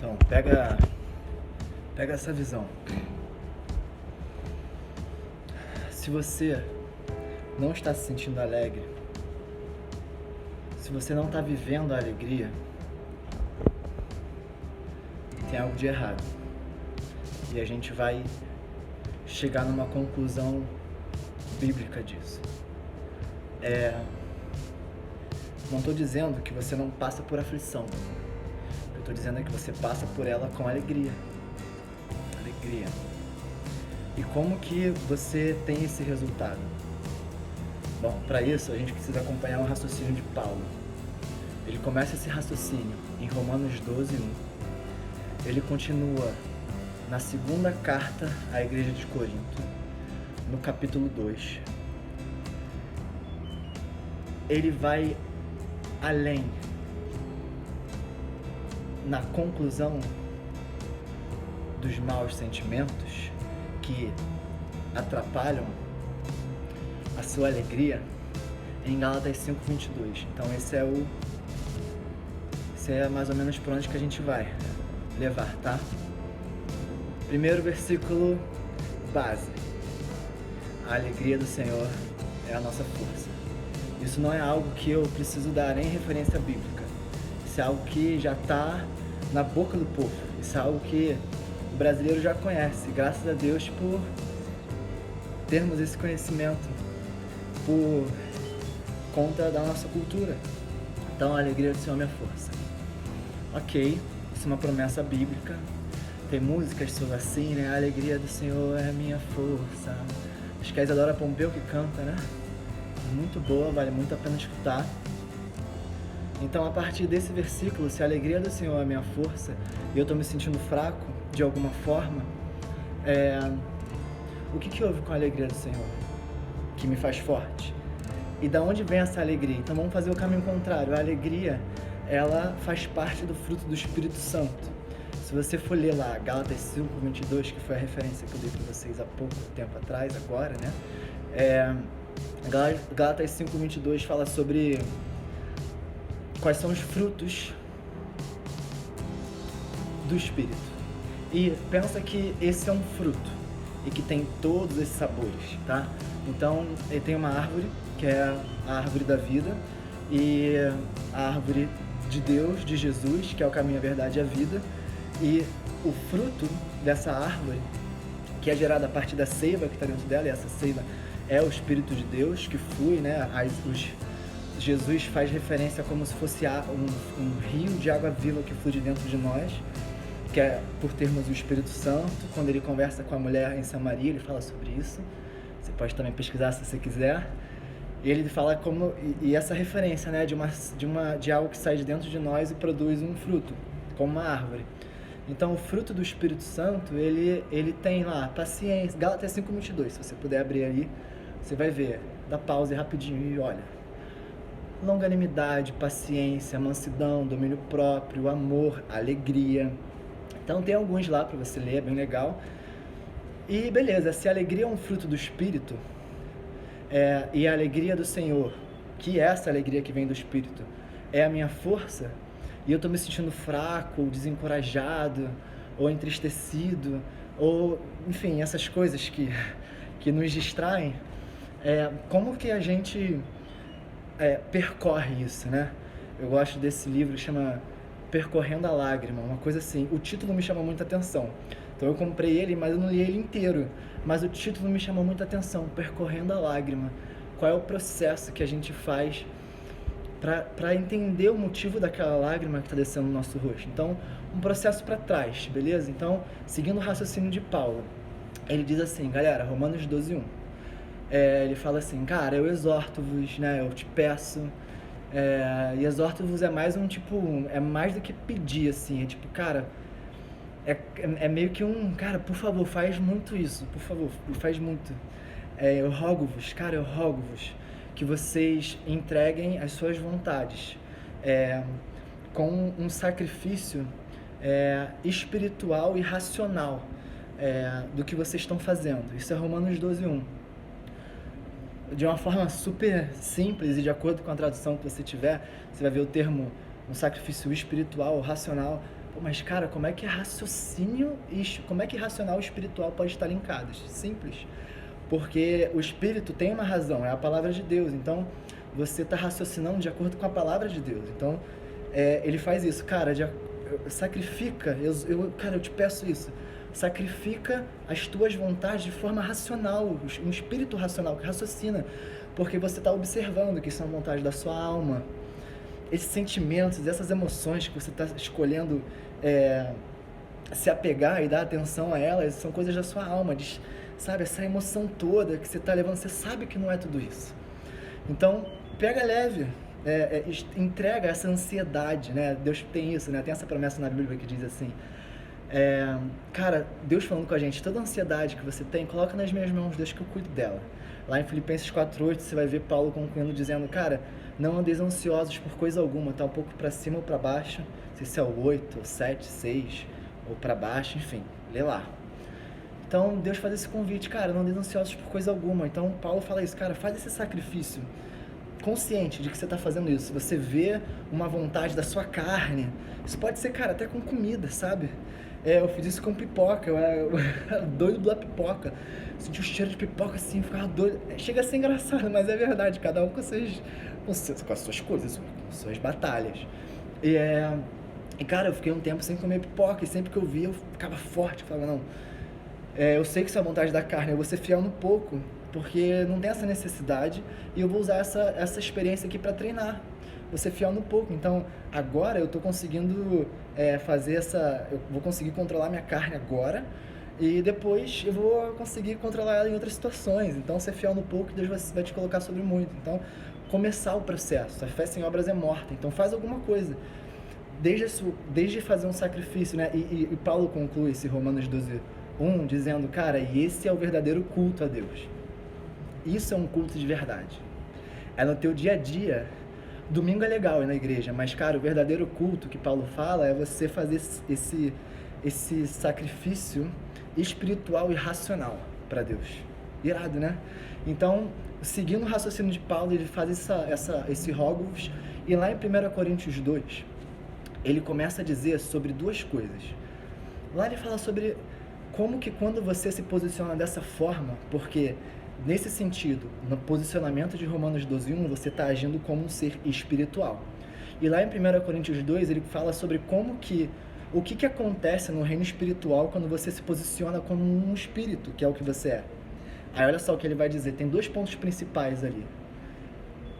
Então, pega essa visão. Se você não está se sentindo alegre, se você não está vivendo a alegria, tem algo de errado. E a gente vai chegar numa conclusão bíblica disso. Não estou dizendo que você não passa por aflição. O que eu estou dizendo é que você passa por ela com alegria. Alegria. E como que você tem esse resultado? Bom, para isso a gente precisa acompanhar o raciocínio de Paulo. Ele começa esse raciocínio em Romanos 12:1. Ele continua na segunda carta à igreja de Corinto, no capítulo 2. Ele vai além na conclusão dos maus sentimentos que atrapalham a sua alegria em Gálatas 5:22. Então esse é mais ou menos por onde que a gente vai levar, tá? Primeiro versículo base. A alegria do Senhor é a nossa força. Isso não é algo que eu preciso dar em referência bíblica. Isso é algo que já está na boca do povo. Isso é algo que o brasileiro já conhece. Graças a Deus por termos esse conhecimento por conta da nossa cultura. Então, a alegria do Senhor é minha força. Ok, isso é uma promessa bíblica. Tem músicas sobre assim, né? A alegria do Senhor é minha força. Acho que a Isadora Pompeu que canta, né? Muito boa, vale muito a pena escutar. Então, a partir desse versículo, se a alegria do Senhor é a minha força e eu estou me sentindo fraco de alguma forma, o que houve com a alegria do Senhor que me faz forte? E da onde vem essa alegria? Então, vamos fazer o caminho contrário. A alegria, ela faz parte do fruto do Espírito Santo. Se você for ler lá Gálatas 5:22, que foi a referência que eu dei para vocês há pouco tempo atrás, agora, né? Gálatas 5:22 fala sobre quais são os frutos do Espírito. E pensa que esse é um fruto e que tem todos esses sabores, tá? Então, ele tem uma árvore, que é a árvore da vida, e a árvore de Deus, de Jesus, que é o caminho, a verdade e a vida. E o fruto dessa árvore, que é gerado a partir da seiva que está dentro dela, e essa seiva é o Espírito de Deus que flui, né? Jesus faz referência como se fosse um rio de água viva que flui de dentro de nós, que é por termos o Espírito Santo. Quando ele conversa com a mulher em Samaria, ele fala sobre isso. Você pode também pesquisar se você quiser. E ele fala como, e essa referência, né, de algo que sai de dentro de nós e produz um fruto, como uma árvore. Então, o fruto do Espírito Santo, ele tem lá paciência. Gálatas 5:22, se você puder abrir ali, você vai ver. Dá pausa rapidinho e olha. Longanimidade, paciência, mansidão, domínio próprio, amor, alegria. Então, tem alguns lá para você ler, é bem legal. E beleza, se a alegria é um fruto do Espírito, e a alegria do Senhor, que é essa alegria que vem do Espírito, é a minha força, e eu estou me sentindo fraco, ou desencorajado, ou entristecido, ou, enfim, essas coisas que nos distraem, como que a gente percorre isso, né? Eu gosto desse livro que chama Percorrendo a Lágrima, uma coisa assim. O título me chama muita atenção. Então eu comprei ele, mas eu não li ele inteiro. Mas o título me chamou muita atenção, Percorrendo a Lágrima. Qual é o processo que a gente faz para entender o motivo daquela lágrima que está descendo no nosso rosto? Então, um processo para trás, beleza? Então, seguindo o raciocínio de Paulo, ele diz assim, galera, Romanos 12:1. Ele fala assim, cara, eu exorto-vos, né? Eu te peço. E exorto-vos é mais é mais do que pedir, assim. É tipo, cara, é meio que cara, por favor, faz muito isso, por favor, faz muito. Eu rogo-vos, cara, eu rogo-vos que vocês entreguem as suas vontades com um sacrifício espiritual e racional do que vocês estão fazendo. Isso é Romanos 12:1. De uma forma super simples e de acordo com a tradução que você tiver, você vai ver o termo um sacrifício espiritual ou racional. Pô, mas cara, como é que raciocínio e como é que racional e espiritual pode estar linkados? Simples. Porque o espírito tem uma razão, é a palavra de Deus. Então, você está raciocinando de acordo com a palavra de Deus. Então, ele faz isso. Cara, sacrifica, cara, eu te peço isso. Sacrifica as tuas vontades de forma racional, um espírito racional que raciocina. Porque você está observando que são vontades da sua alma. Esses sentimentos, essas emoções que você está escolhendo se apegar e dar atenção a elas, são coisas da sua alma, sabe? Essa emoção toda que você está levando, você sabe que não é tudo isso. Então, pega leve, entrega essa ansiedade, né? Deus tem isso, né? Tem essa promessa na Bíblia que diz assim, cara, Deus falando com a gente, toda ansiedade que você tem, coloca nas minhas mãos, Deus que eu cuido dela. Lá em Filipenses 4:8, você vai ver Paulo concluindo dizendo, cara, não andeis ansiosos por coisa alguma, tá um pouco para cima ou para baixo, não sei se é o 8, ou 7, 6, ou para baixo, enfim, lê lá. Então, Deus faz esse convite, cara, não andeis ansiosos por coisa alguma. Então, Paulo fala isso, cara, faz esse sacrifício, consciente de que você está fazendo isso. Você vê uma vontade da sua carne, isso pode ser, cara, até com comida, sabe? Eu fiz isso com pipoca, eu era doido pela pipoca. Senti o cheiro de pipoca assim, ficava doido. Chega a ser engraçado, mas é verdade, cada um com as suas coisas, com suas batalhas. E cara, eu fiquei um tempo sem comer pipoca, e sempre que eu via, eu ficava forte, falava, não, eu sei que isso é a vontade da carne, eu vou ser fiel no pouco, porque não tem essa necessidade, e eu vou usar essa experiência aqui para treinar. Você fiel no pouco. Então, agora eu estou conseguindo eu vou conseguir controlar minha carne agora, e depois eu vou conseguir controlar ela em outras situações. Então, ser fiel no pouco, Deus vai te colocar sobre muito. Então, começar o processo. A fé sem obras é morta. Então, faz alguma coisa. Desde fazer um sacrifício, né? E Paulo conclui esse Romanos 12:1, dizendo, cara, e esse é o verdadeiro culto a Deus. Isso é um culto de verdade. É no teu dia a dia. Domingo é legal ir na igreja, mas, cara, o verdadeiro culto que Paulo fala é você fazer esse sacrifício espiritual e racional para Deus. Irado, né? Então, seguindo o raciocínio de Paulo, ele faz esse rógos, e lá em 1 Coríntios 2, ele começa a dizer sobre duas coisas. Lá ele fala sobre como que quando você se posiciona dessa forma, porque nesse sentido, no posicionamento de Romanos 12:1, você está agindo como um ser espiritual. E lá em 1 Coríntios 2, ele fala sobre o que acontece no reino espiritual quando você se posiciona como um espírito, que é o que você é. Aí olha só o que ele vai dizer, tem 2 pontos principais ali.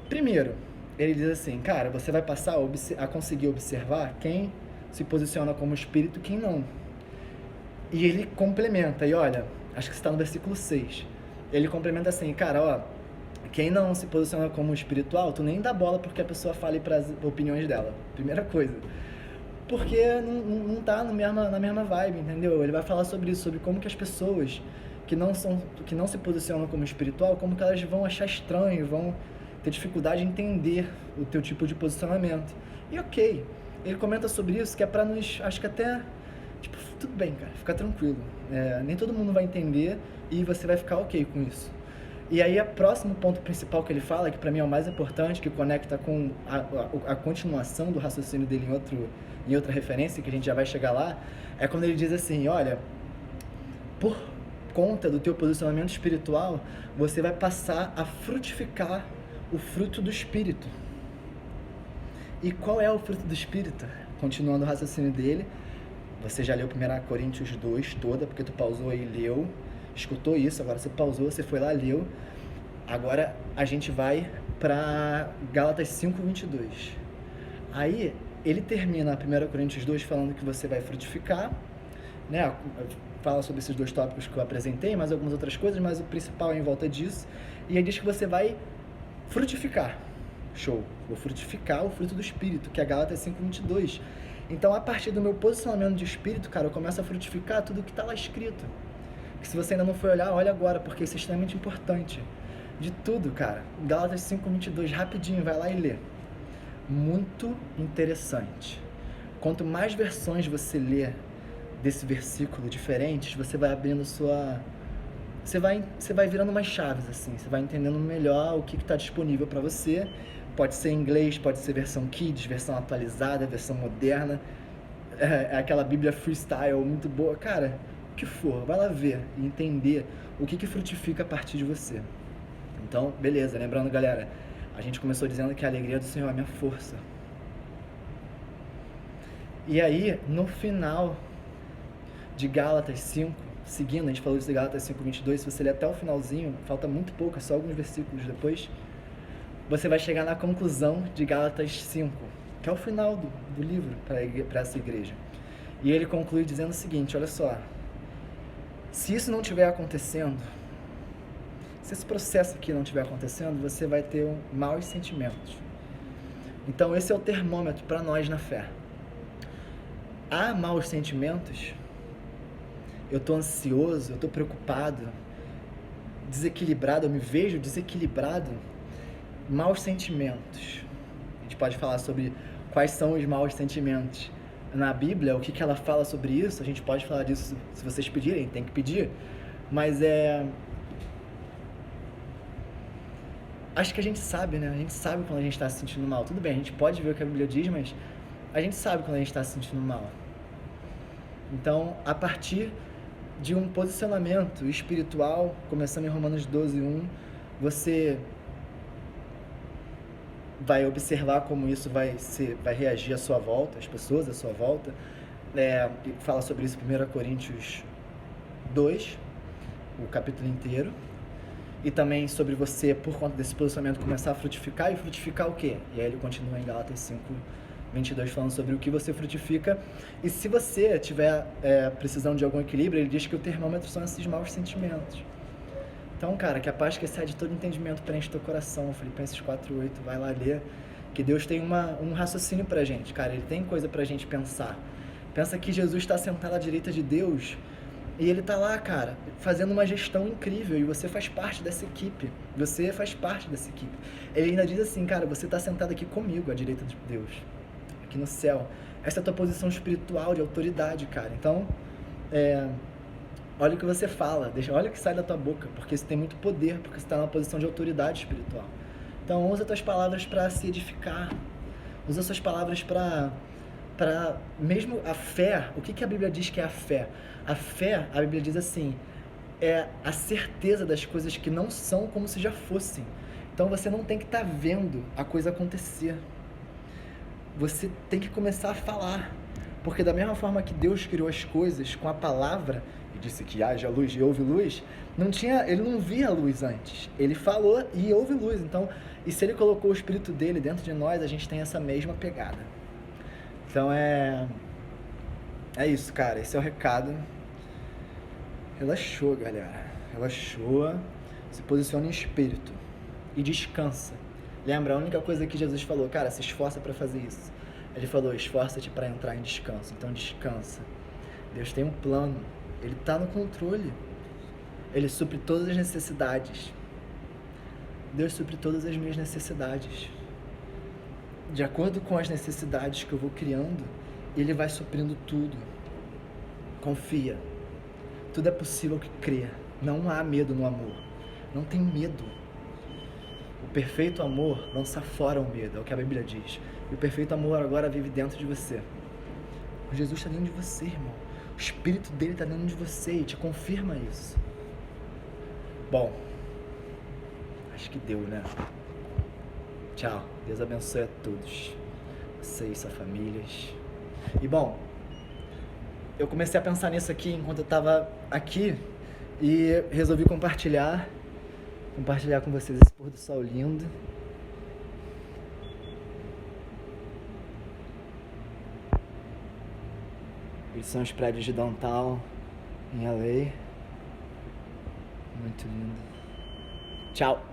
Primeiro, ele diz assim, cara, você vai passar a conseguir observar quem se posiciona como espírito e quem não. E ele complementa, e olha, acho que está no versículo 6. Ele complementa assim, cara, ó, quem não se posiciona como espiritual, tu nem dá bola porque a pessoa fale para as opiniões dela. Primeira coisa. Porque não tá na mesma vibe, entendeu? Ele vai falar sobre isso, sobre como que as pessoas que não se posicionam como espiritual, como que elas vão achar estranho, vão ter dificuldade em entender o teu tipo de posicionamento. E ok, ele comenta sobre isso, que é pra nos, acho que até, tipo, tudo bem, cara, fica tranquilo. Nem todo mundo vai entender e você vai ficar ok com isso. E aí, o próximo ponto principal que ele fala, que pra mim é o mais importante, que conecta com a continuação do raciocínio dele em outra referência, que a gente já vai chegar lá, é quando ele diz assim, olha, por conta do teu posicionamento espiritual, você vai passar a frutificar o fruto do Espírito. E qual é o fruto do Espírito? Continuando o raciocínio dele, você já leu 1 Coríntios 2 toda, porque tu pausou aí e leu, escutou isso, agora você pausou, você foi lá, leu. Agora a gente vai para Gálatas 5:22. Aí ele termina 1 Coríntios 2 falando que você vai frutificar, né? Fala sobre esses 2 tópicos que eu apresentei, mais algumas outras coisas, mas o principal é em volta disso. E aí diz que você vai frutificar. Show. Vou frutificar o fruto do Espírito, que é Gálatas 5:22. Então, a partir do meu posicionamento de Espírito, cara, eu começo a frutificar tudo que está lá escrito. Que se você ainda não foi olhar, olha agora, porque isso é extremamente importante. De tudo, cara. Gálatas 5:22, rapidinho, vai lá e lê. Muito interessante. Quanto mais versões você lê desse versículo diferentes, você vai abrindo você vai virando umas chaves, assim. Você vai entendendo melhor o que está disponível para você. Pode ser em inglês, pode ser versão Kids, versão atualizada, versão moderna. é aquela Bíblia freestyle muito boa. Cara, o que for, vai lá ver e entender o que frutifica a partir de você. Então, beleza, lembrando, galera, a gente começou dizendo que a alegria do Senhor é a minha força. E aí, no final de Gálatas 5, seguindo, a gente falou de Gálatas 5:22, se você ler até o finalzinho, falta muito pouco, é só alguns versículos depois, você vai chegar na conclusão de Gálatas 5, que é o final do livro para essa igreja. E ele conclui dizendo o seguinte, olha só, se isso não estiver acontecendo, se esse processo aqui não estiver acontecendo, você vai ter maus sentimentos. Então esse é o termômetro para nós na fé. Há maus sentimentos, eu estou ansioso, eu estou preocupado, desequilibrado, eu me vejo desequilibrado, maus sentimentos. A gente pode falar sobre quais são os maus sentimentos. Na Bíblia, o que ela fala sobre isso, a gente pode falar disso se vocês pedirem, tem que pedir, mas acho que a gente sabe, né? A gente sabe quando a gente está se sentindo mal. Tudo bem, a gente pode ver o que a Bíblia diz, mas a gente sabe quando a gente está se sentindo mal. Então, a partir de um posicionamento espiritual, começando em Romanos 12:1, você vai observar como isso vai reagir à sua volta, as pessoas à sua volta. Fala sobre isso em 1 Coríntios 2, o capítulo inteiro. E também sobre você, por conta desse posicionamento, começar a frutificar. E frutificar o quê? E aí ele continua em Gálatas 5:22 falando sobre o que você frutifica. E se você tiver precisando de algum equilíbrio, ele diz que o termômetro são esses maus sentimentos. Então, cara, que a paz que excede todo entendimento preenche teu coração. Filipenses 4:8, vai lá ler. Que Deus tem um raciocínio pra gente, cara. Ele tem coisa pra gente pensar. Pensa que Jesus está sentado à direita de Deus e ele tá lá, cara, fazendo uma gestão incrível e você faz parte dessa equipe. Você faz parte dessa equipe. Ele ainda diz assim, cara, você tá sentado aqui comigo à direita de Deus, aqui no céu. Essa é a tua posição espiritual de autoridade, cara. Então, olha o que você fala, olha o que sai da tua boca, porque isso tem muito poder, porque você está numa posição de autoridade espiritual. Então, usa tuas palavras para se edificar, usa suas palavras para mesmo a fé. O que a Bíblia diz que é a fé? A fé, a Bíblia diz assim, é a certeza das coisas que não são como se já fossem. Então, você não tem que estar vendo a coisa acontecer. Você tem que começar a falar, porque da mesma forma que Deus criou as coisas com a palavra, e disse que haja luz e houve luz, ele não via a luz antes, ele falou e houve luz. Então, e se ele colocou o Espírito dele dentro de nós, a gente tem essa mesma pegada. Então é isso, cara, esse é o recado. Relaxou, galera, relaxou, se posiciona em espírito e descansa. Lembra, a única coisa que Jesus falou, cara, se esforça para fazer isso. Ele falou, esforça-te para entrar em descanso. Então descansa. Deus tem um plano. Ele está no controle. Ele supre todas as necessidades. Deus supre todas as minhas necessidades. De acordo com as necessidades que eu vou criando, Ele vai suprindo tudo. Confia. Tudo é possível que crê. Não há medo no amor. Não tem medo. O perfeito amor lança fora o medo, é o que a Bíblia diz. E o perfeito amor agora vive dentro de você. O Jesus está dentro de você, irmão. O Espírito dele está dentro de você e te confirma isso. Bom, acho que deu, né? Tchau. Deus abençoe a todos. Vocês, suas famílias. E bom, eu comecei a pensar nisso aqui enquanto eu estava aqui e resolvi compartilhar com vocês esse pôr do sol lindo. Eles são os prédios de downtown em LA. Muito lindo. Tchau.